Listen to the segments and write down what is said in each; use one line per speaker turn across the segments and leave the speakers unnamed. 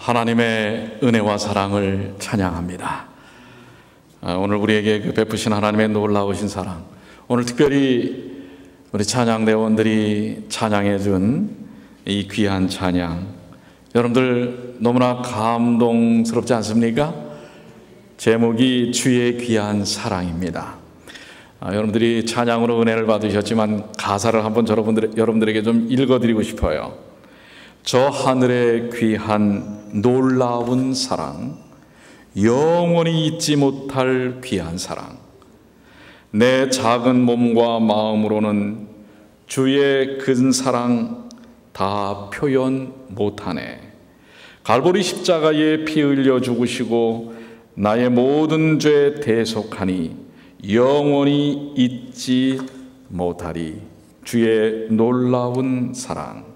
하나님의 은혜와 사랑을 찬양합니다. 오늘 우리에게 베푸신 하나님의 놀라우신 사랑, 오늘 특별히 우리 찬양대원들이 찬양해 준 이 귀한 찬양, 여러분들 너무나 감동스럽지 않습니까? 제목이 주의 귀한 사랑입니다. 여러분들이 찬양으로 은혜를 받으셨지만 가사를 한번 여러분들에게 좀 읽어드리고 싶어요. 저 하늘의 귀한 놀라운 사랑, 영원히 잊지 못할 귀한 사랑, 내 작은 몸과 마음으로는 주의 큰 사랑 다 표현 못하네. 갈보리 십자가에 피 흘려 죽으시고 나의 모든 죄 대속하니 영원히 잊지 못하리. 주의 놀라운 사랑,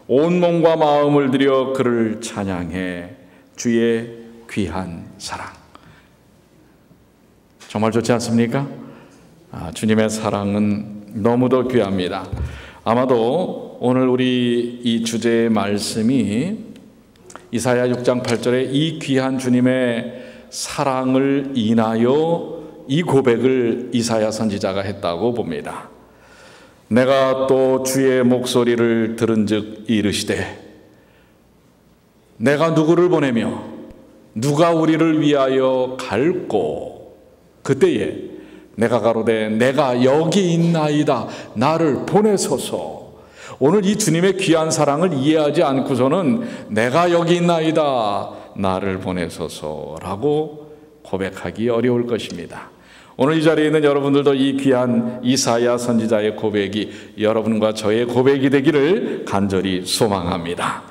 온 몸과 마음을 들여 그를 찬양해. 주의 귀한 사랑. 정말 좋지 않습니까? 주님의 사랑은 너무도 귀합니다. 아마도 오늘 우리 이 주제의 말씀이 이사야 6장 8절에 이 귀한 주님의 사랑을 인하여 이 고백을 이사야 선지자가 했다고 봅니다. 내가 또 주의 목소리를 들은즉 이르시되, 내가 누구를 보내며 누가 우리를 위하여 갈꼬. 그때에 내가 가로되 내가 여기 있나이다, 나를 보내소서. 오늘 이 주님의 귀한 사랑을 이해하지 않고서는 내가 여기 있나이다, 나를 보내소서라고 고백하기 어려울 것입니다. 오늘 이 자리에 있는 여러분들도 이 귀한 이사야 선지자의 고백이 여러분과 저의 고백이 되기를 간절히 소망합니다.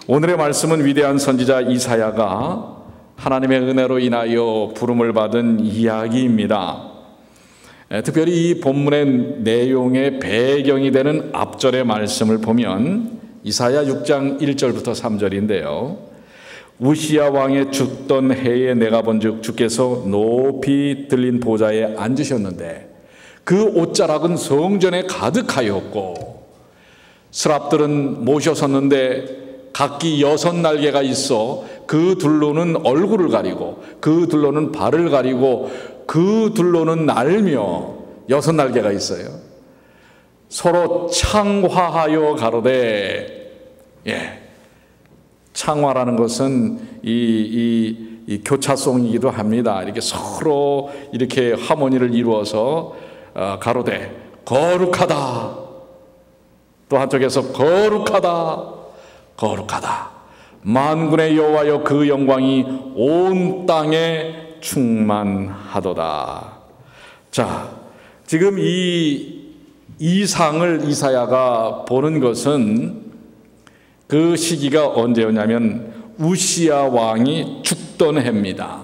오늘의 말씀은 위대한 선지자 이사야가 하나님의 은혜로 인하여 부름을 받은 이야기입니다. 특별히 이 본문의 내용의 배경이 되는 앞절의 말씀을 보면 이사야 6장 1절부터 3절인데요. 우시야 왕의 죽던 해에 내가 본즉 주께서 높이 들린 보좌에 앉으셨는데 그 옷자락은 성전에 가득하였고 스랍들은 모셔섰는데 각기 6날개가 있어 그 둘로는 얼굴을 가리고 그 둘로는 발을 가리고 그 둘로는 날며 6날개가 있어요. 서로 창화하여 가로되, 창화라는 것은 이 교차송이기도 합니다. 이렇게 서로 이렇게 하모니를 이루어서 가로되 거룩하다, 또 한쪽에서 거룩하다, 거룩하다, 만군의 여호와여 그 영광이 온 땅에 충만하도다. 자, 지금 이 상을 이사야가 보는 것은 그 시기가 언제였냐면 우시야 왕이 죽던 해입니다.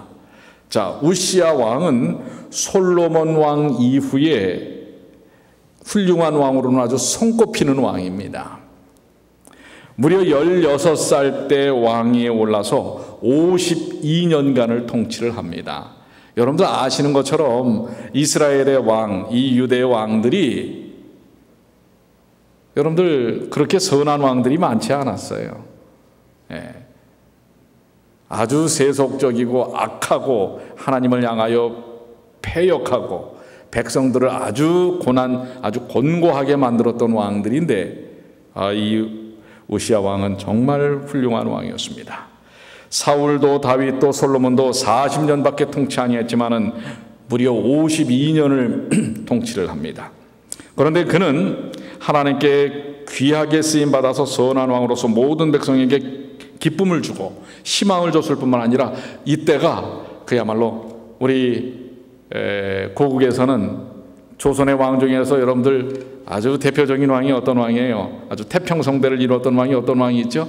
자, 우시야 왕은 솔로몬 왕 이후에 훌륭한 왕으로는 아주 손꼽히는 왕입니다. 무려 16살 때 왕위에 올라서 52년간을 통치를 합니다. 여러분들 아시는 것처럼 이스라엘의 왕, 이 유대의 왕들이 여러분들 그렇게 선한 왕들이 많지 않았어요. 아주 세속적이고 악하고 하나님을 향하여 패역하고 백성들을 아주 곤고하게 만들었던 왕들인데 이 우시야 왕은 정말 훌륭한 왕이었습니다. 사울도 다윗도 솔로몬도 40년밖에 통치 아니했지만은 무려 52년을 통치를 합니다. 그런데 그는 하나님께 귀하게 쓰임 받아서 선한 왕으로서 모든 백성에게 기쁨을 주고 희망을 줬을 뿐만 아니라 이때가 그야말로 우리 고국에서는 조선의 왕 중에서 여러분들 아주 대표적인 왕이 어떤 왕이에요? 아주 태평성대를 이루었던 왕이 어떤 왕이 있죠?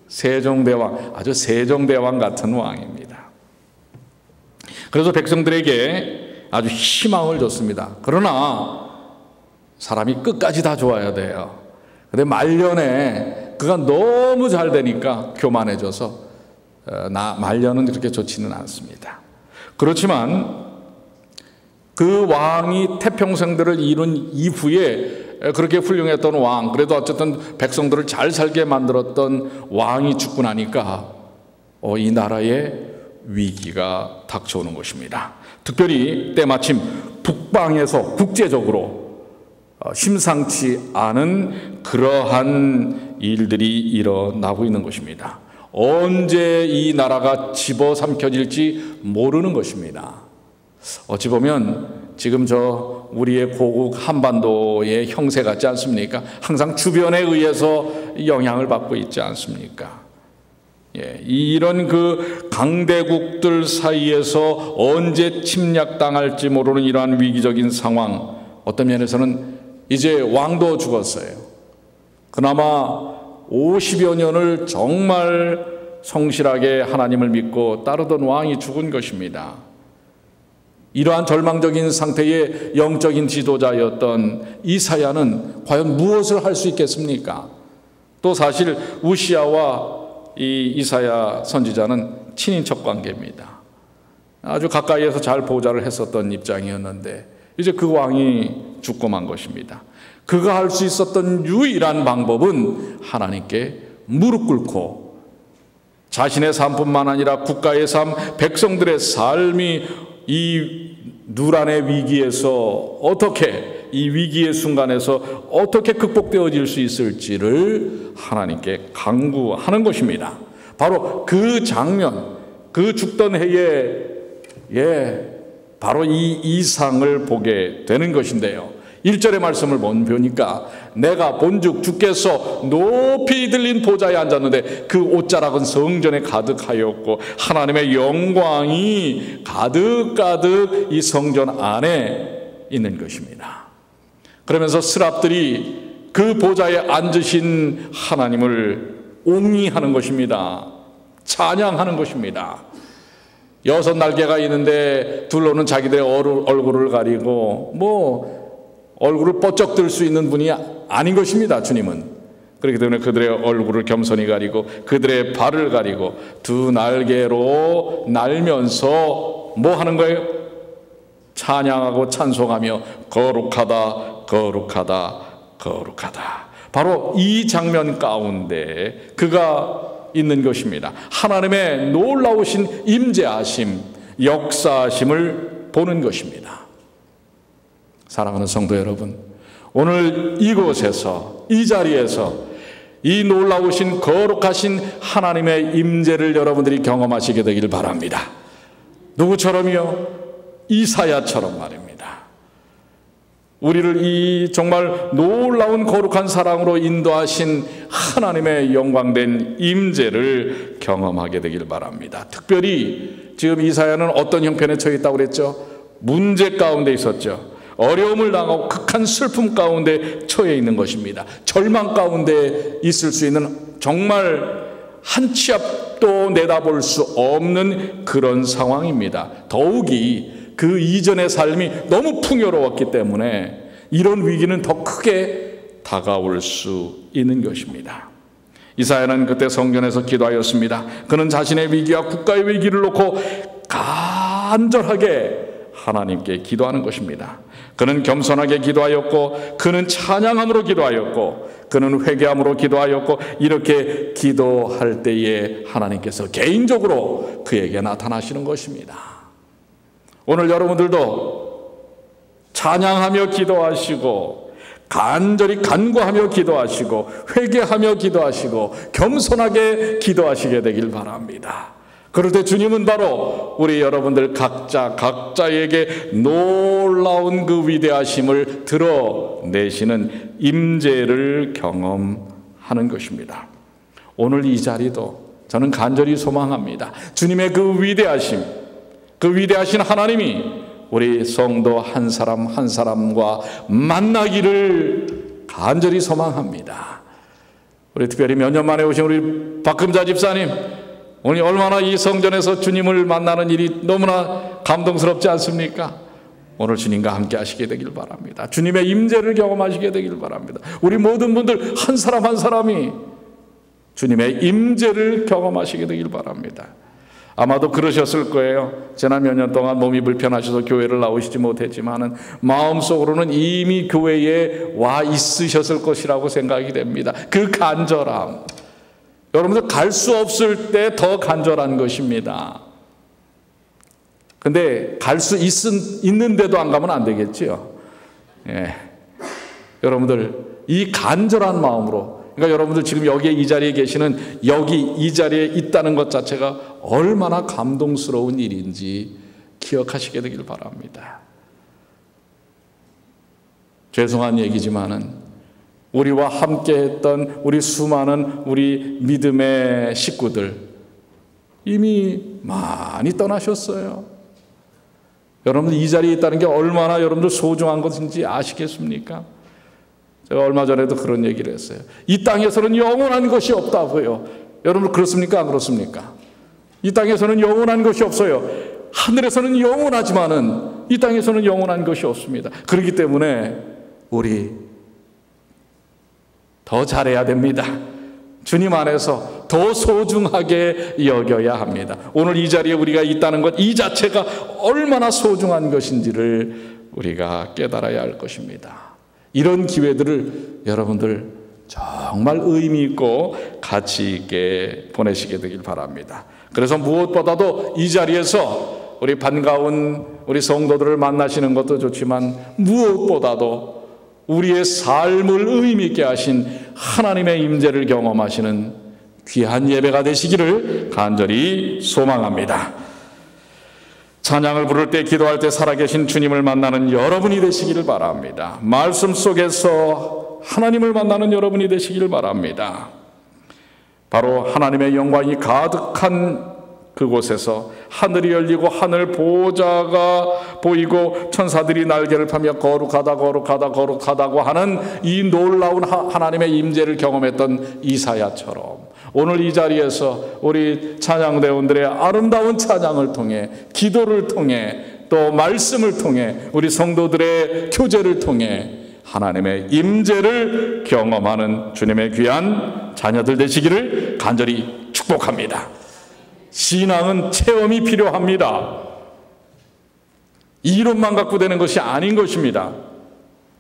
세종대왕, 아주 세종대왕 같은 왕입니다. 그래서 백성들에게 아주 희망을 줬습니다. 그러나 사람이 끝까지 다 좋아야 돼요. 근데 말년에 그가 너무 잘 되니까 교만해져서 말년은 그렇게 좋지는 않습니다. 그렇지만 그 왕이 태평성대를 이룬 이후에 그렇게 훌륭했던 왕, 그래도 어쨌든 백성들을 잘 살게 만들었던 왕이 죽고 나니까 이 나라에 위기가 닥쳐오는 것입니다. 특별히 때마침 북방에서 국제적으로 심상치 않은 그러한 일들이 일어나고 있는 것입니다. 언제 이 나라가 집어삼켜질지 모르는 것입니다. 어찌 보면 지금 우리의 고국 한반도의 형세 같지 않습니까? 항상 주변에 의해서 영향을 받고 있지 않습니까? 이런 그 강대국들 사이에서 언제 침략당할지 모르는 이러한 위기적인 상황, 어떤 면에서는 이제 왕도 죽었어요. 그나마 50여 년을 정말 성실하게 하나님을 믿고 따르던 왕이 죽은 것입니다. 이러한 절망적인 상태의 영적인 지도자였던 이사야는 과연 무엇을 할 수 있겠습니까? 또 사실 우시야와 이 이사야 선지자는 친인척 관계입니다. 아주 가까이에서 잘 보좌를 했었던 입장이었는데 이제 그 왕이 죽고 만 것입니다. 그가 할 수 있었던 유일한 방법은 하나님께 무릎 꿇고 자신의 삶뿐만 아니라 국가의 삶, 백성들의 삶이 이 누란의 위기에서 어떻게, 이 위기의 순간에서 어떻게 극복되어질 수 있을지를 하나님께 간구하는 것입니다. 바로 그 장면, 그 죽던 해에 바로 이 이상을 보게 되는 것인데요. 1절의 말씀을 보니까 내가 본즉 주께서 높이 들린 보좌에 앉았는데 그 옷자락은 성전에 가득하였고 하나님의 영광이 가득가득 이 성전 안에 있는 것입니다. 그러면서 스랍들이 그 보좌에 앉으신 하나님을 옹이하는 것입니다. 찬양하는 것입니다. 6날개가 있는데 둘로는 자기들의 얼굴을 가리고 얼굴을 뻗쩍 들 수 있는 분이 아닌 것입니다. 주님은. 그렇기 때문에 그들의 얼굴을 겸손히 가리고 그들의 발을 가리고 두 날개로 날면서 뭐 하는 거예요? 찬양하고 찬송하며 거룩하다 거룩하다 거룩하다. 바로 이 장면 가운데 그가 있는 것입니다. 하나님의 놀라우신 임재하심, 역사하심을 보는 것입니다. 사랑하는 성도 여러분, 오늘 이곳에서, 이 자리에서 이 놀라우신 거룩하신 하나님의 임재를 여러분들이 경험하시게 되길 바랍니다. 누구처럼요? 이사야처럼 말입니다. 우리를 이 정말 놀라운 거룩한 사랑으로 인도하신 하나님의 영광된 임재를 경험하게 되길 바랍니다. 특별히 지금 이사야는 어떤 형편에 처해 있다고 그랬죠? 문제 가운데 있었죠. 어려움을 당하고 극한 슬픔 가운데 처해 있는 것입니다. 절망 가운데 있을 수 있는 정말 한 치 앞도 내다볼 수 없는 그런 상황입니다. 더욱이 그 이전의 삶이 너무 풍요로웠기 때문에 이런 위기는 더 크게 다가올 수 있는 것입니다. 이사야는 그때 성전에서 기도하였습니다. 그는 자신의 위기와 국가의 위기를 놓고 간절하게 하나님께 기도하는 것입니다. 그는 겸손하게 기도하였고 그는 찬양함으로 기도하였고 그는 회개함으로 기도하였고 이렇게 기도할 때에 하나님께서 개인적으로 그에게 나타나시는 것입니다. 오늘 여러분들도 찬양하며 기도하시고 간절히 간구하며 기도하시고 회개하며 기도하시고 겸손하게 기도하시게 되길 바랍니다. 그럴 때 주님은 바로 우리 여러분들 각자에게 놀라운 그 위대하심을 드러내시는 임재를 경험하는 것입니다. 오늘 이 자리도 저는 간절히 소망합니다. 주님의 그 위대하심, 그 위대하신 하나님이 우리 성도 한 사람 한 사람과 만나기를 간절히 소망합니다. 우리 특별히 몇 년 만에 오신 우리 박금자 집사님, 오늘 얼마나 이 성전에서 주님을 만나는 일이 너무나 감동스럽지 않습니까? 오늘 주님과 함께 하시게 되길 바랍니다. 주님의 임재를 경험하시게 되길 바랍니다. 우리 모든 분들 한 사람 한 사람이 주님의 임재를 경험하시게 되길 바랍니다. 아마도 그러셨을 거예요. 지난 몇 년 동안 몸이 불편하셔서 교회를 나오시지 못했지만은 마음속으로는 이미 교회에 와 있으셨을 것이라고 생각이 됩니다. 그 간절함. 여러분들 갈 수 없을 때 더 간절한 것입니다. 근데 갈 수 있는데도 안 가면 안 되겠지요. 예. 여러분들 이 간절한 마음으로, 그러니까 여러분들 지금 여기에 이 자리에 계시는 여기 이 자리에 있다는 것 자체가 얼마나 감동스러운 일인지 기억하시게 되길 바랍니다. 죄송한 얘기지만은 우리와 함께 했던 우리 수많은 우리 믿음의 식구들 이미 많이 떠나셨어요. 여러분들 이 자리에 있다는 게 얼마나 여러분들 소중한 것인지 아시겠습니까? 제가 얼마 전에도 그런 얘기를 했어요. 이 땅에서는 영원한 것이 없다고요. 여러분 그렇습니까? 안 그렇습니까? 이 땅에서는 영원한 것이 없어요. 하늘에서는 영원하지만은 이 땅에서는 영원한 것이 없습니다. 그렇기 때문에 우리 더 잘해야 됩니다. 주님 안에서 더 소중하게 여겨야 합니다. 오늘 이 자리에 우리가 있다는 것 이 자체가 얼마나 소중한 것인지를 우리가 깨달아야 할 것입니다. 이런 기회들을 여러분들 정말 의미 있고 가치 있게 보내시게 되길 바랍니다. 그래서 무엇보다도 이 자리에서 우리 반가운 우리 성도들을 만나시는 것도 좋지만 무엇보다도 우리의 삶을 의미 있게 하신 하나님의 임재를 경험하시는 귀한 예배가 되시기를 간절히 소망합니다. 찬양을 부를 때, 기도할 때 살아계신 주님을 만나는 여러분이 되시기를 바랍니다. 말씀 속에서 하나님을 만나는 여러분이 되시기를 바랍니다. 바로 하나님의 영광이 가득한 그곳에서 하늘이 열리고 하늘 보좌가 보이고 천사들이 날개를 펴며 거룩하다 거룩하다 거룩하다고 하는 이 놀라운 하나님의 임재를 경험했던 이사야처럼 오늘 이 자리에서 우리 찬양대원들의 아름다운 찬양을 통해, 기도를 통해, 또 말씀을 통해, 우리 성도들의 교제를 통해 하나님의 임재를 경험하는 주님의 귀한 자녀들 되시기를 간절히 축복합니다. 신앙은 체험이 필요합니다. 이론만 갖고 되는 것이 아닌 것입니다.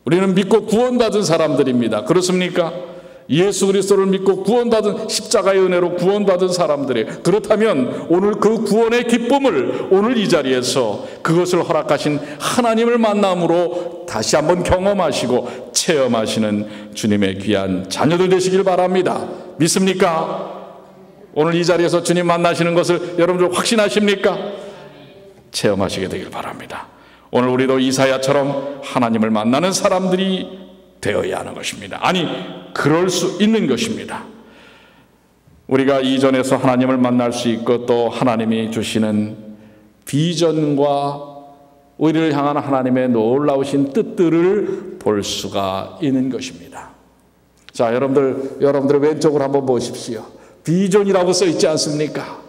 우리는 믿고 구원받은 사람들입니다. 그렇습니까? 예수 그리스도를 믿고 구원받은, 십자가의 은혜로 구원받은 사람들이에요. 그렇다면 오늘 그 구원의 기쁨을 오늘 이 자리에서 그것을 허락하신 하나님을 만남으로 다시 한번 경험하시고 체험하시는 주님의 귀한 자녀들 되시길 바랍니다. 믿습니까? 오늘 이 자리에서 주님 만나시는 것을 여러분들 확신하십니까? 체험하시게 되길 바랍니다. 오늘 우리도 이사야처럼 하나님을 만나는 사람들이 되어야 하는 것입니다. 아니, 그럴 수 있는 것입니다. 우리가 이전에서 하나님을 만날 수 있고 또 하나님이 주시는 비전과 우리를 향한 하나님의 놀라우신 뜻들을 볼 수가 있는 것입니다. 자, 여러분들 왼쪽으로 한번 보십시오. 비전이라고 써 있지 않습니까?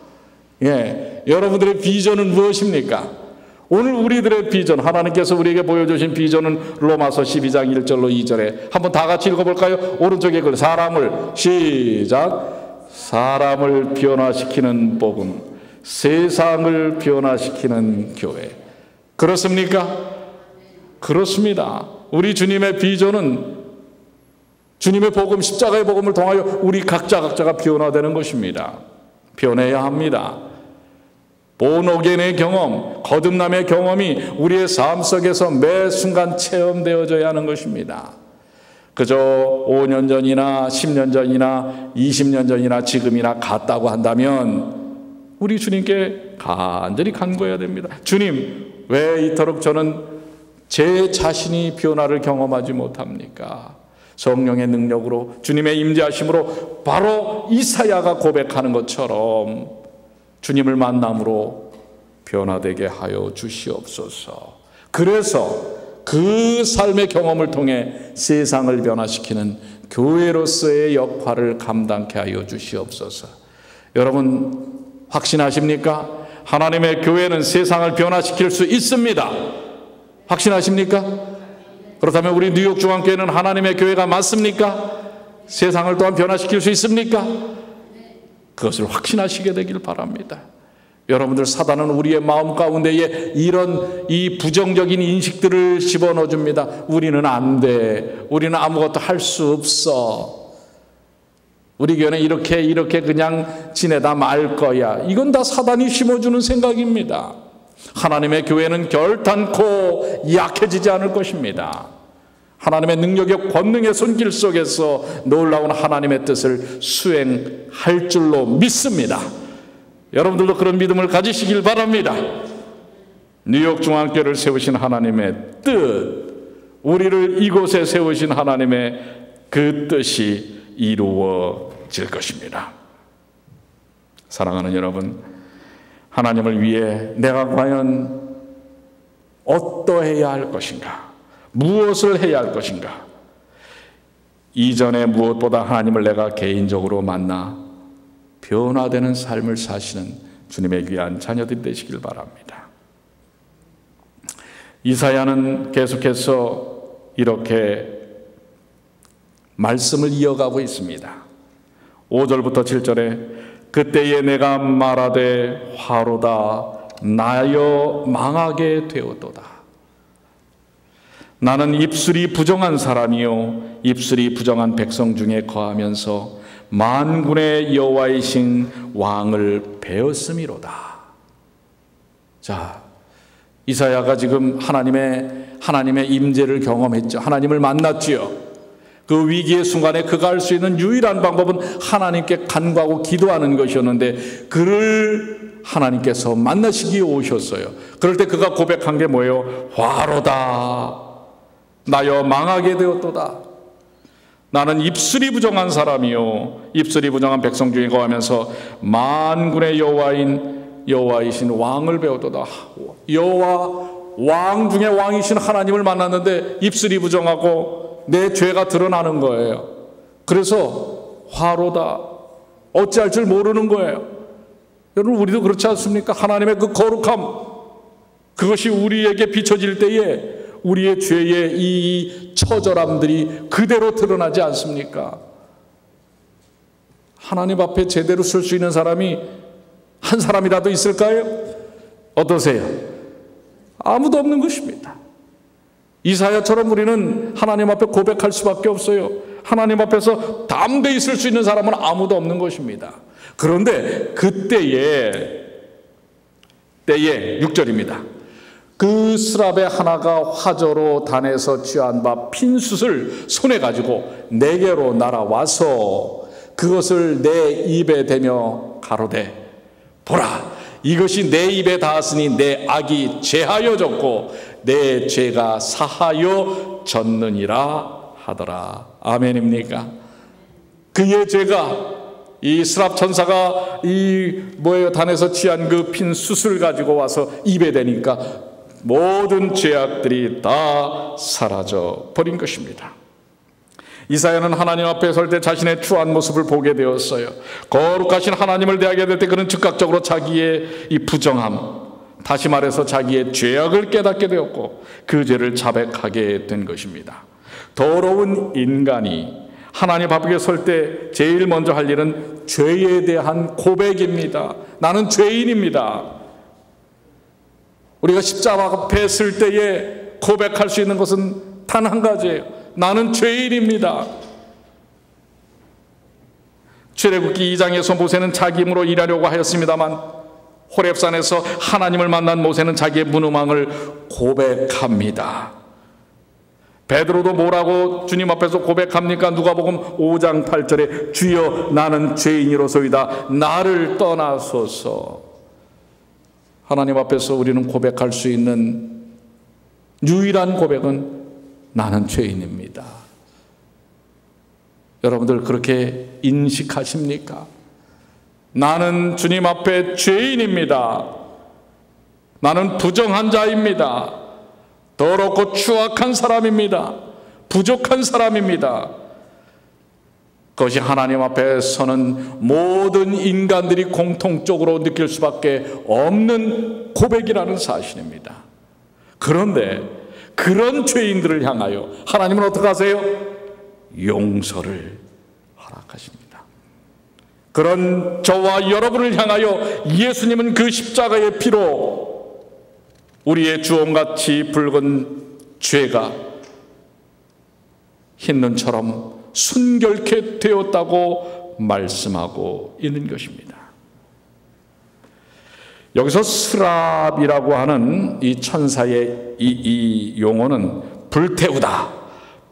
예, 여러분들의 비전은 무엇입니까? 오늘 우리들의 비전, 하나님께서 우리에게 보여주신 비전은 로마서 12장 1절로 2절에 한번 다 같이 읽어볼까요? 오른쪽에 글 사람을 시작. 사람을 변화시키는 복음, 세상을 변화시키는 교회. 그렇습니까? 그렇습니다. 우리 주님의 비전은 주님의 복음, 십자가의 복음을 통하여 우리 각자가 변화되는 것입니다. 변해야 합니다. 본어겐의 경험, 거듭남의 경험이 우리의 삶 속에서 매 순간 체험되어져야 하는 것입니다. 그저 5년 전이나 10년 전이나 20년 전이나 지금이나 같다고 한다면 우리 주님께 간절히 간구해야 됩니다. 주님, 왜 이토록 저는 제 자신이 변화를 경험하지 못합니까? 성령의 능력으로, 주님의 임재하심으로 바로 이사야가 고백하는 것처럼 주님을 만남으로 변화되게 하여 주시옵소서. 그래서 그 삶의 경험을 통해 세상을 변화시키는 교회로서의 역할을 감당케 하여 주시옵소서. 여러분 확신하십니까? 하나님의 교회는 세상을 변화시킬 수 있습니다. 확신하십니까? 그렇다면 우리 뉴욕 중앙교회는 하나님의 교회가 맞습니까? 세상을 또한 변화시킬 수 있습니까? 그것을 확신하시게 되길 바랍니다. 여러분들, 사단은 우리의 마음 가운데에 이런 이 부정적인 인식들을 집어넣어 줍니다. 우리는 안 돼. 우리는 아무것도 할 수 없어. 우리 교회는 이렇게 그냥 지내다 말 거야. 이건 다 사단이 심어주는 생각입니다. 하나님의 교회는 결단코 약해지지 않을 것입니다. 하나님의 능력의 권능의 손길 속에서 놀라운 하나님의 뜻을 수행할 줄로 믿습니다. 여러분들도 그런 믿음을 가지시길 바랍니다. 뉴욕 중앙교회를 세우신 하나님의 뜻, 우리를 이곳에 세우신 하나님의 그 뜻이 이루어질 것입니다. 사랑하는 여러분, 하나님을 위해 내가 과연 어떠해야 할 것인가? 무엇을 해야 할 것인가? 이전에 무엇보다 하나님을 내가 개인적으로 만나 변화되는 삶을 사시는 주님의 귀한 자녀들이 되시길 바랍니다. 이사야는 계속해서 이렇게 말씀을 이어가고 있습니다. 5절부터 7절에 그때에 내가 말하되 화로다 나여 망하게 되었도다. 나는 입술이 부정한 사람이요 입술이 부정한 백성 중에 거하면서 만군의 여호와이신 왕을 배웠음이로다. 자, 이사야가 지금 하나님의 임재를 경험했죠. 하나님을 만났지요. 그 위기의 순간에 그가 할 수 있는 유일한 방법은 하나님께 간구하고 기도하는 것이었는데 그를 하나님께서 만나시기에 오셨어요. 그럴 때 그가 고백한 게 뭐예요? 화로다 나여 망하게 되었도다. 나는 입술이 부정한 사람이요 입술이 부정한 백성 중에 거하면서 만군의 여호와이신 왕을 배웠도다. 여호와 왕 중에 왕이신 하나님을 만났는데 입술이 부정하고 내 죄가 드러나는 거예요. 그래서 화로다. 어찌할 줄 모르는 거예요. 여러분, 우리도 그렇지 않습니까? 하나님의 그 거룩함, 그것이 우리에게 비춰질 때에 우리의 죄의 이 처절함들이 그대로 드러나지 않습니까? 하나님 앞에 제대로 설 수 있는 사람이 한 사람이라도 있을까요? 어떠세요? 아무도 없는 것입니다. 이사야처럼 우리는 하나님 앞에 고백할 수밖에 없어요. 하나님 앞에서 담대히 있을 수 있는 사람은 아무도 없는 것입니다. 그런데 그때에 6절입니다. 그 스랍의 하나가 화저로 단에서 취한 바 핀숯을 손에 가지고 내게로 날아와서 그것을 내 입에 대며 가로되 보라 이것이 내 입에 닿았으니 내 악이 제하여졌고 내 죄가 사하여 졌느니라 하더라. 아멘입니까? 그의 죄가 이 스랍 천사가 단에서 취한 그 핀숯을 가지고 와서 입에 대니까 모든 죄악들이 다 사라져 버린 것입니다. 이사야는 하나님 앞에 설 때 자신의 추한 모습을 보게 되었어요. 거룩하신 하나님을 대하게 될 때 그는 즉각적으로 자기의 이 부정함, 다시 말해서 자기의 죄악을 깨닫게 되었고 그 죄를 자백하게 된 것입니다. 더러운 인간이 하나님 앞에 설 때 제일 먼저 할 일은 죄에 대한 고백입니다. 나는 죄인입니다. 우리가 십자가 앞에 설 때에 고백할 수 있는 것은 단 한 가지예요. 나는 죄인입니다. 출애굽기 2장에서 모세는 자기 힘으로 일하려고 하였습니다만 호렙산에서 하나님을 만난 모세는 자기의 무능함을 고백합니다. 베드로도 뭐라고 주님 앞에서 고백합니까? 누가복음 5장 8절에 주여 나는 죄인이로소이다 나를 떠나소서. 하나님 앞에서 우리는 고백할 수 있는 유일한 고백은 나는 죄인입니다. 여러분들 그렇게 인식하십니까? 나는 주님 앞에 죄인입니다. 나는 부정한 자입니다. 더럽고 추악한 사람입니다. 부족한 사람입니다. 그것이 하나님 앞에 서는 모든 인간들이 공통적으로 느낄 수밖에 없는 고백이라는 사실입니다. 그런데 그런 죄인들을 향하여 하나님은 어떻게 하세요? 용서를 허락하십니다. 그런 저와 여러분을 향하여 예수님은 그 십자가의 피로 우리의 주홍같이 붉은 죄가 흰 눈처럼 순결케 되었다고 말씀하고 있는 것입니다. 여기서 스랍이라고 하는 이 천사의 이 용어는 불태우다,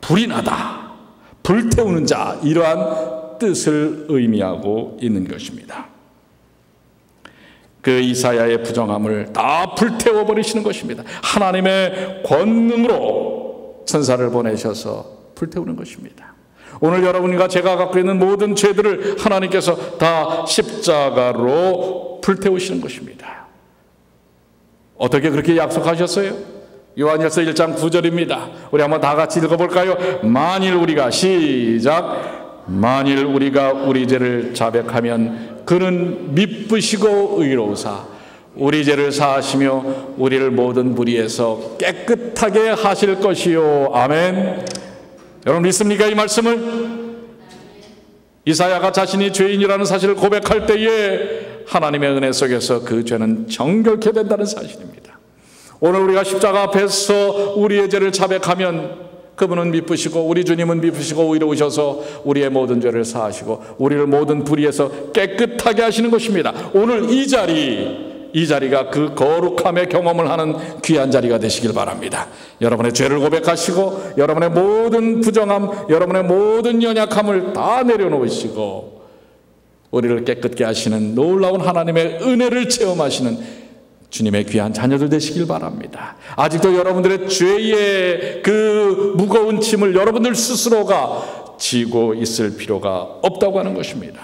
불이 나다, 불태우는 자, 이러한 뜻을 의미하고 있는 것입니다. 그 이사야의 부정함을 다 불태워버리시는 것입니다. 하나님의 권능으로 천사를 보내셔서 불태우는 것입니다. 오늘 여러분과 제가 갖고 있는 모든 죄들을 하나님께서 다 십자가로 불태우시는 것입니다. 어떻게 그렇게 약속하셨어요? 요한일서 1장 9절입니다. 우리 한번 다 같이 읽어볼까요? 만일 우리가 우리 죄를 자백하면 그는 미쁘시고 의로우사 우리 죄를 사하시며 우리를 모든 불의에서 깨끗하게 하실 것이요. 아멘. 여러분 믿습니까? 이 말씀을? 이사야가 자신이 죄인이라는 사실을 고백할 때에 하나님의 은혜 속에서 그 죄는 정결케 된다는 사실입니다. 오늘 우리가 십자가 앞에서 우리의 죄를 자백하면 그분은 미쁘시고 우리 주님은 미쁘시고 의로우셔서 우리의 모든 죄를 사하시고 우리를 모든 불의에서 깨끗하게 하시는 것입니다. 오늘 이 자리가 그 거룩함의 경험을 하는 귀한 자리가 되시길 바랍니다. 여러분의 죄를 고백하시고 여러분의 모든 부정함, 여러분의 모든 연약함을 다 내려놓으시고 우리를 깨끗게 하시는 놀라운 하나님의 은혜를 체험하시는 주님의 귀한 자녀들 되시길 바랍니다. 아직도 여러분들의 죄의 그 무거운 짐을 여러분들 스스로가 지고 있을 필요가 없다고 하는 것입니다.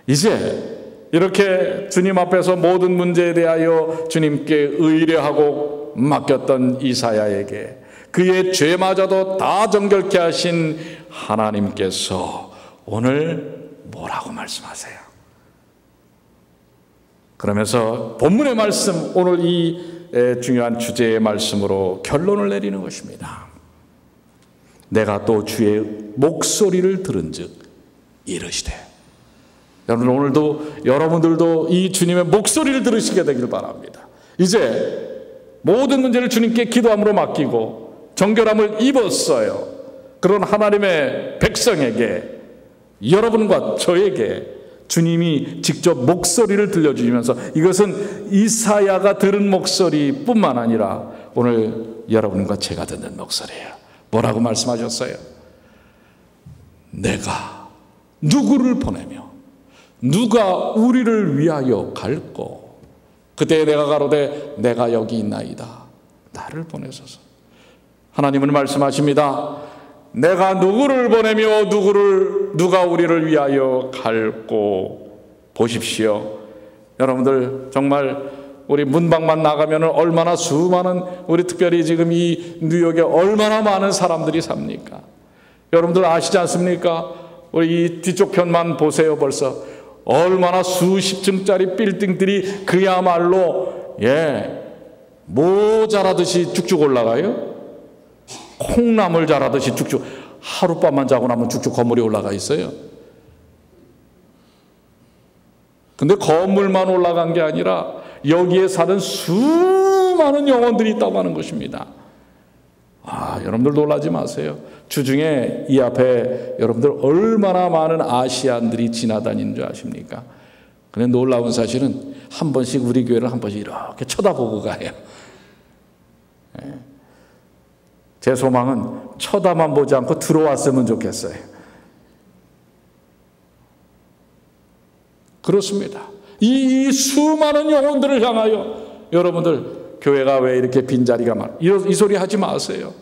이제 이렇게 주님 앞에서 모든 문제에 대하여 주님께 의뢰하고 맡겼던 이사야에게 그의 죄마저도 다 정결케 하신 하나님께서 오늘 뭐라고 말씀하세요? 그러면서 본문의 말씀, 오늘 이 중요한 주제의 말씀으로 결론을 내리는 것입니다. 내가 또 주의 목소리를 들은즉 이르시되. 여러분 오늘도 여러분들도 이 주님의 목소리를 들으시게 되길 바랍니다. 이제 모든 문제를 주님께 기도함으로 맡기고 정결함을 입었어요. 그런 하나님의 백성에게, 여러분과 저에게 주님이 직접 목소리를 들려주시면서 이것은 이사야가 들은 목소리뿐만 아니라 오늘 여러분과 제가 듣는 목소리예요. 뭐라고 말씀하셨어요? 내가 누구를 보내며 누가 우리를 위하여 갈꼬? 그때 내가 가로되 내가 여기 있나이다. 나를 보내소서. 하나님은 말씀하십니다. 내가 누구를 보내며 누가 우리를 위하여 갈꼬? 보십시오. 여러분들 정말 우리 문밖만 나가면 얼마나 수많은, 우리 특별히 지금 이 뉴욕에 얼마나 많은 사람들이 삽니까? 여러분들 아시지 않습니까? 우리 이 뒤쪽 편만 보세요. 벌써 얼마나 수십 층짜리 빌딩들이 그야말로 모자라듯이 쭉쭉 올라가요. 콩나물 자라듯이 쭉쭉, 하룻밤만 자고 나면 쭉쭉 건물이 올라가 있어요. 근데 건물만 올라간 게 아니라 여기에 사는 수많은 영혼들이 있다고 하는 것입니다. 여러분들 놀라지 마세요. 주중에 이 앞에 여러분들 얼마나 많은 아시안들이 지나다니는 줄 아십니까? 근데 놀라운 사실은 한 번씩 우리 교회를 한 번씩 이렇게 쳐다보고 가요. 제 소망은 쳐다만 보지 않고 들어왔으면 좋겠어요. 그렇습니다. 이 수많은 영혼들을 향하여 여러분들 교회가 왜 이렇게 빈자리가 많아? 이 소리 하지 마세요.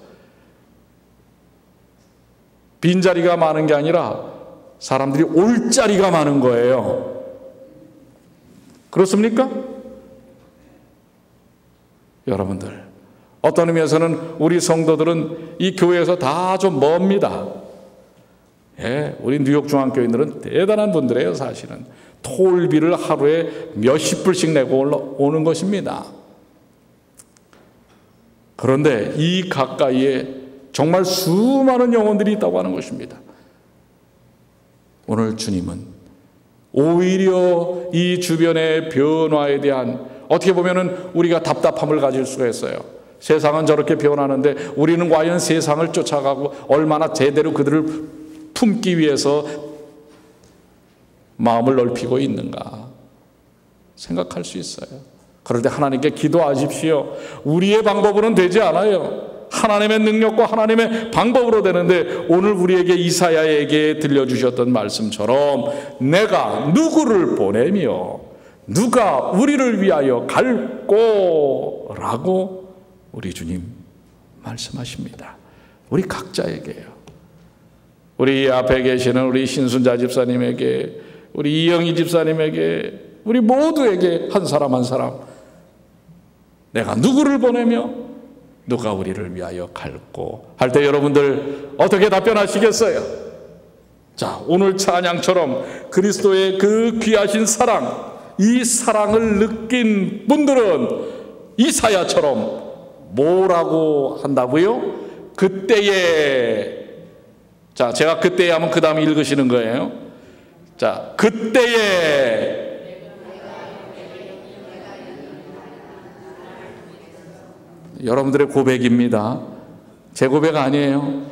빈자리가 많은 게 아니라 사람들이 올 자리가 많은 거예요. 그렇습니까? 여러분들 어떤 의미에서는 우리 성도들은 이 교회에서 다 좀 멉니다. 우리 뉴욕 중앙교인들은 대단한 분들이에요. 사실은 톨비를 하루에 몇십 불씩 내고 오는 것입니다. 그런데 이 가까이에 정말 수많은 영혼들이 있다고 하는 것입니다. 오늘 주님은 오히려 이 주변의 변화에 대한, 어떻게 보면은 우리가 답답함을 가질 수가 있어요. 세상은 저렇게 변하는데 우리는 과연 세상을 쫓아가고 얼마나 제대로 그들을 품기 위해서 마음을 넓히고 있는가 생각할 수 있어요. 그럴 때 하나님께 기도하십시오. 우리의 방법으로는 되지 않아요. 하나님의 능력과 하나님의 방법으로 되는데, 오늘 우리에게 이사야에게 들려주셨던 말씀처럼 내가 누구를 보내며 누가 우리를 위하여 갈꼬 라고 우리 주님 말씀하십니다. 우리 각자에게요. 우리 앞에 계시는 우리 신순자 집사님에게, 우리 이영희 집사님에게, 우리 모두에게 한 사람 한 사람, 내가 누구를 보내며 누가 우리를 위하여 갈꼬 할 때 여러분들 어떻게 답변하시겠어요? 자, 오늘 찬양처럼 그리스도의 그 귀하신 사랑, 이 사랑을 느낀 분들은 이사야처럼 뭐라고 한다고요? 그때에, 자, 제가 그때에 하면 그 다음에 읽으시는 거예요. 자, 그때에, 여러분들의 고백입니다. 제 고백 아니에요.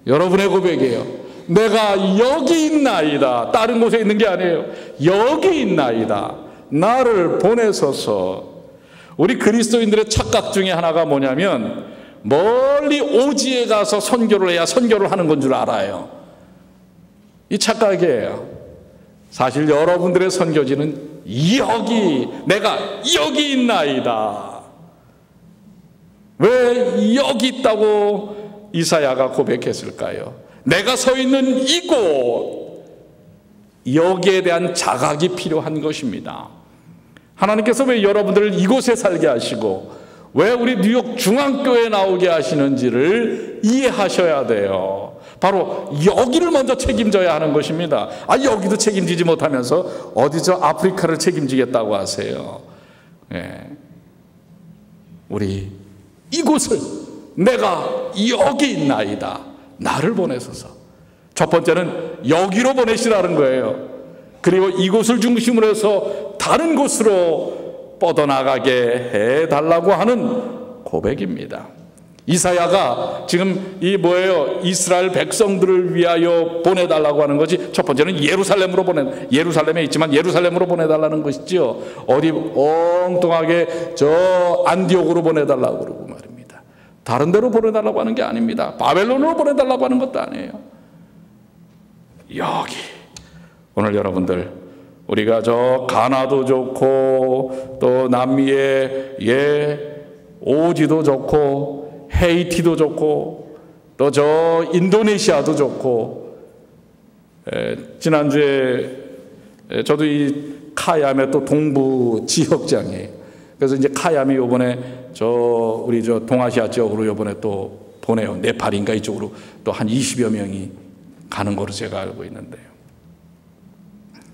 여러분의 고백이에요. 내가 여기 있나이다. 다른 곳에 있는 게 아니에요. 여기 있나이다. 나를 보내소서. 우리 그리스도인들의 착각 중에 하나가 뭐냐면, 멀리 오지에 가서 선교를 해야 선교를 하는 건 줄 알아요. 이 착각이에요. 사실 여러분들의 선교지는 여기, 내가 여기 있나이다. 왜 여기 있다고 이사야가 고백했을까요? 내가 서 있는 이곳, 여기에 대한 자각이 필요한 것입니다. 하나님께서 왜 여러분들을 이곳에 살게 하시고 왜 우리 뉴욕 중앙교회에 나오게 하시는지를 이해하셔야 돼요. 바로 여기를 먼저 책임져야 하는 것입니다. 여기도 책임지지 못하면서 어디서 아프리카를 책임지겠다고 하세요. 네. 우리 이곳을, 내가 여기 있나이다. 나를 보내소서. 첫 번째는 여기로 보내시라는 거예요. 그리고 이곳을 중심으로 해서 다른 곳으로 뻗어나가게 해달라고 하는 고백입니다. 이사야가 지금 이 뭐예요? 이스라엘 백성들을 위하여 보내달라고 하는 것이, 첫 번째는 예루살렘에 있지만 예루살렘으로 보내달라는 것이죠. 어디 엉뚱하게 저 안디옥으로 보내달라고 그러고 말입니다. 다른 데로 보내달라고 하는 게 아닙니다. 바벨론으로 보내달라고 하는 것도 아니에요. 여기. 오늘 여러분들, 우리가 저 가나도 좋고 또 남미의 오지도 좋고 헤이티도 좋고 또 저 인도네시아도 좋고, 지난주에 저도 이 카얌의 또 동부 지역장이에요. 그래서 이제 카얌이 요번에 우리 저 동아시아 지역으로 요번에 또 보내요. 네팔인가 이쪽으로 또 한 20여 명이 가는 거로 제가 알고 있는데요.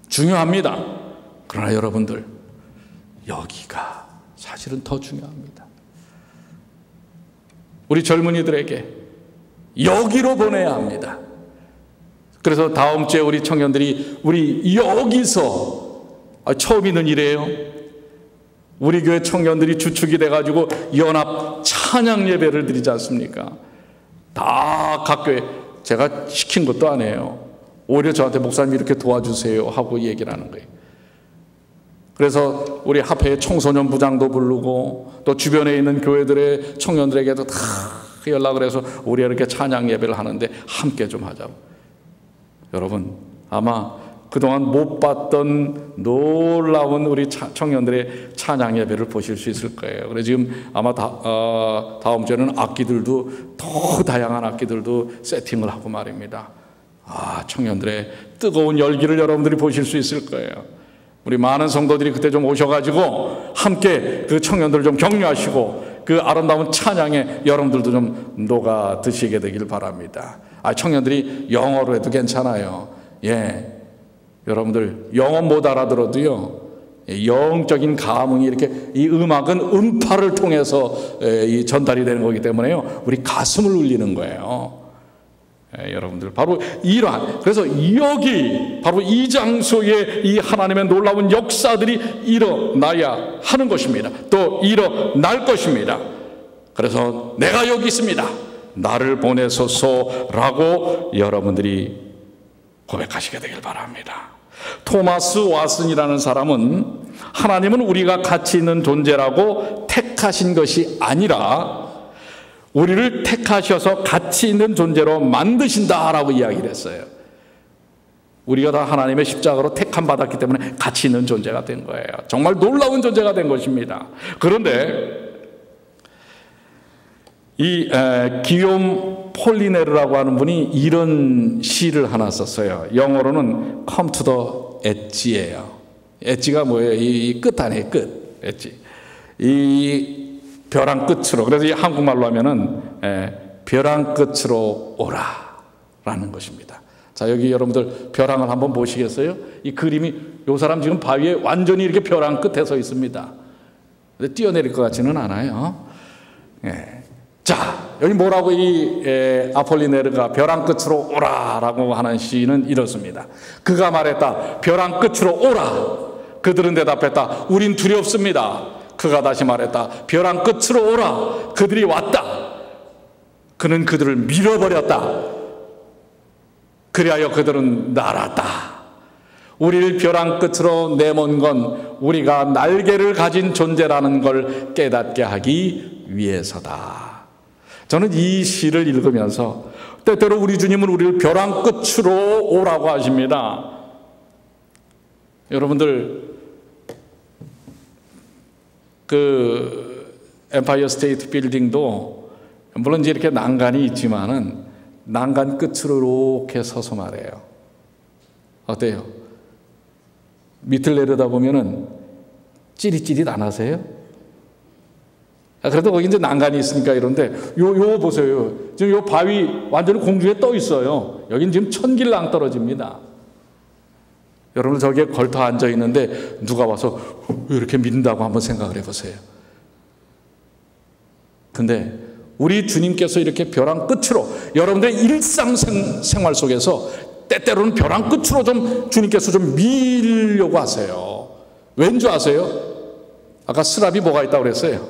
중요합니다. 그러나 여러분들, 여기가 사실은 더 중요합니다. 우리 젊은이들에게 여기로 보내야 합니다. 그래서 다음 주에 우리 청년들이 우리 여기서, 처음 있는 일이에요. 우리 교회 청년들이 주축이 돼가지고 연합 찬양 예배를 드리지 않습니까? 다 각 교회, 제가 시킨 것도 아니에요. 오히려 저한테 목사님 이렇게 도와주세요 하고 얘기를 하는 거예요. 그래서 우리 합회의 청소년 부장도 부르고 또 주변에 있는 교회들의 청년들에게도 다 연락을 해서 우리 이렇게 찬양 예배를 하는데 함께 좀 하자고. 여러분, 아마 그동안 못 봤던 놀라운 우리 청년들의 찬양 예배를 보실 수 있을 거예요. 그래서 지금 아마 다음 주에는 악기들도, 더 다양한 악기들도 세팅을 하고 말입니다. 청년들의 뜨거운 열기를 여러분들이 보실 수 있을 거예요. 우리 많은 성도들이 그때 좀 오셔가지고 함께 그 청년들을 좀 격려하시고 그 아름다운 찬양에 여러분들도 좀 녹아 드시게 되길 바랍니다. 청년들이 영어로 해도 괜찮아요. 여러분들 영어 못 알아들어도요, 영적인 감흥이 이렇게, 이 음악은 음파를 통해서 이 전달이 되는 거기 때문에요, 우리 가슴을 울리는 거예요. 여러분들 바로 이러한, 그래서 여기 바로 이 장소에 이 하나님의 놀라운 역사들이 일어나야 하는 것입니다. 또 일어날 것입니다. 그래서 내가 여기 있습니다, 나를 보내소서라고 여러분들이 고백하시게 되길 바랍니다. 토마스 왓슨이라는 사람은 하나님은 우리가 가치 있는 존재라고 택하신 것이 아니라 우리를 택하셔서 가치 있는 존재로 만드신다라고 이야기를 했어요. 우리가 다 하나님의 십자가로 택함 받았기 때문에 가치 있는 존재가 된 거예요. 정말 놀라운 존재가 된 것입니다. 그런데 이 기욤 폴리네르라고 하는 분이 이런 시를 하나 썼어요. 영어로는 come to the edge예요. 엣지가 뭐예요? 이 끝 아니에요, 끝. 엣지. 이 벼랑 끝으로, 그래서 이 한국말로 하면은 벼랑 끝으로 오라라는 것입니다. 자, 여기 여러분들 벼랑을 한번 보시겠어요? 이 그림이, 요 사람 지금 바위에 완전히 이렇게 벼랑 끝에 서 있습니다. 근데 뛰어내릴 것 같지는 않아요. 자, 여기 뭐라고 이 아폴리네르가 벼랑 끝으로 오라라고 하는 시는 이렇습니다. 그가 말했다, 벼랑 끝으로 오라. 그들은 대답했다, 우린 두렵습니다. 그가 다시 말했다, 벼랑 끝으로 오라. 그들이 왔다. 그는 그들을 밀어버렸다. 그리하여 그들은 날았다. 우리를 벼랑 끝으로 내몬 건 우리가 날개를 가진 존재라는 걸 깨닫게 하기 위해서다. 저는 이 시를 읽으면서 때때로 우리 주님은 우리를 벼랑 끝으로 오라고 하십니다. 여러분들 그 엠파이어 스테이트 빌딩도 물론 이제 이렇게 난간이 있지만은 난간 끝으로 이렇게 서서 말해요. 어때요? 밑을 내려다 보면은 찌릿찌릿 안 하세요? 그래도 거기 이제 난간이 있으니까 이런데 요 보세요. 지금 요 바위 완전히 공중에 떠 있어요. 여긴 지금 천길랑 떨어집니다. 여러분 저기에 걸터 앉아 있는데 누가 와서 이렇게 믿는다고 한번 생각을 해보세요. 근데 우리 주님께서 이렇게 벼랑 끝으로 여러분들의 일상생활 속에서 때때로는 벼랑 끝으로 좀 주님께서 좀 밀려고 하세요. 왠지 아세요? 아까 스랍이 뭐가 있다고 그랬어요?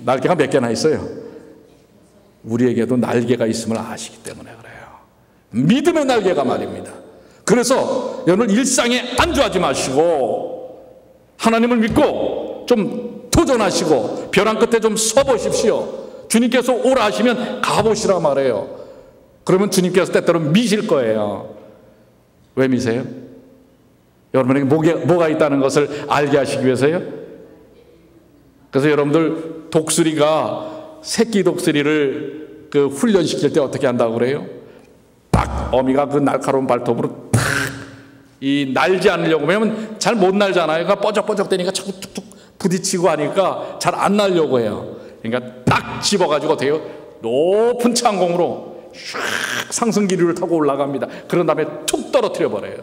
날개가 몇 개나 있어요? 우리에게도 날개가 있음을 아시기 때문에 그래요. 믿음의 날개가 말입니다. 그래서 여러분 일상에 안주하지 마시고 하나님을 믿고 좀 도전하시고 벼랑 끝에 좀 서보십시오. 주님께서 오라 하시면 가보시라 말해요. 그러면 주님께서 때때로 미실 거예요. 왜 미세요? 여러분에게 뭐가 있다는 것을 알게 하시기 위해서요. 그래서 여러분들 독수리가 새끼 독수리를 그 훈련시킬 때 어떻게 한다고 그래요? 딱 어미가 그 날카로운 발톱으로 탁 이 날지 않으려고, 왜냐면 잘 못 날잖아요. 그러니까 뻐적뻐적 되니까 자꾸 툭툭 부딪히고 하니까 잘 안 날려고 해요. 그러니까 딱 집어가지고 돼요. 높은 창공으로 샥 상승기류를 타고 올라갑니다. 그런 다음에 툭 떨어뜨려 버려요.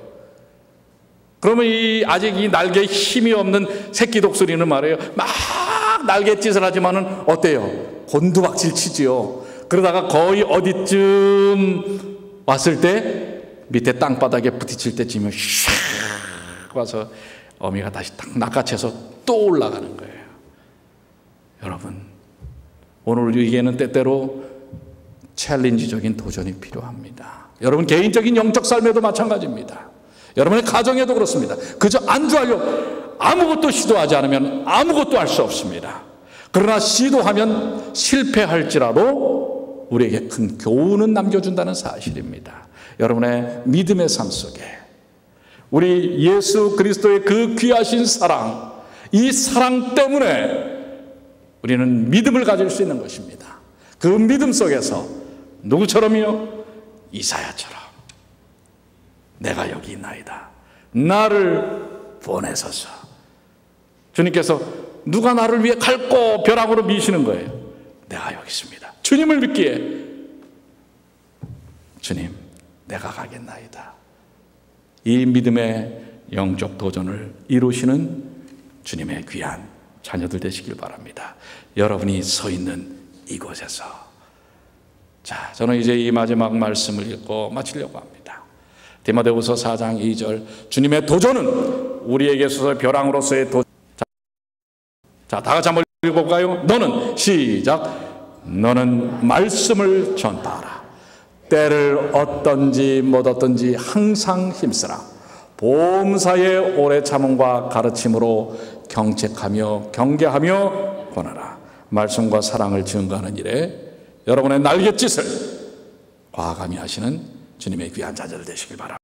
그러면 아직 이 날개에 힘이 없는 새끼 독수리는 말이에요, 막 날갯짓을 하지만은 어때요? 곤두박질 치지요. 그러다가 거의 어디쯤 왔을 때 밑에 땅바닥에 부딪힐 때쯤에 샥 와서 어미가 다시 딱 낚아채서 또 올라가는 거예요. 여러분, 오늘 우리에게는 때때로 챌린지적인 도전이 필요합니다. 여러분 개인적인 영적 삶에도 마찬가지입니다. 여러분의 가정에도 그렇습니다. 그저 안주하려고 아무것도 시도하지 않으면 아무것도 할 수 없습니다. 그러나 시도하면 실패할지라도 우리에게 큰 교훈은 남겨준다는 사실입니다. 여러분의 믿음의 삶 속에 우리 예수 그리스도의 그 귀하신 사랑, 이 사랑 때문에 우리는 믿음을 가질 수 있는 것입니다. 그 믿음 속에서 누구처럼요? 이사야처럼 내가 여기 있나이다, 나를 보내소서. 주님께서 누가 나를 위해 갈고 벼락으로 미시는 거예요. 내가 여기 있습니다. 주님을 믿기에 주님 내가 가겠나이다. 이 믿음의 영적 도전을 이루시는 주님의 귀한 자녀들 되시길 바랍니다. 여러분이 서 있는 이곳에서 자, 저는 이제 이 마지막 말씀을 읽고 마치려고 합니다. 디모데후서 4장 2절, 주님의 도전은 우리에게 있어서 벼랑으로서의 도전. 자, 다 같이 한번 읽어볼까요? 너는 시작. 너는 말씀을 전파하라. 때를 얻든지 못 얻든지 항상 힘쓰라. 보험사의 오래 참음과 가르침으로 경책하며 경계하며 권하라. 말씀과 사랑을 증거하는 일에 여러분의 날갯짓을 과감히 하시는 주님의 귀한 자들 되시길 바랍니다.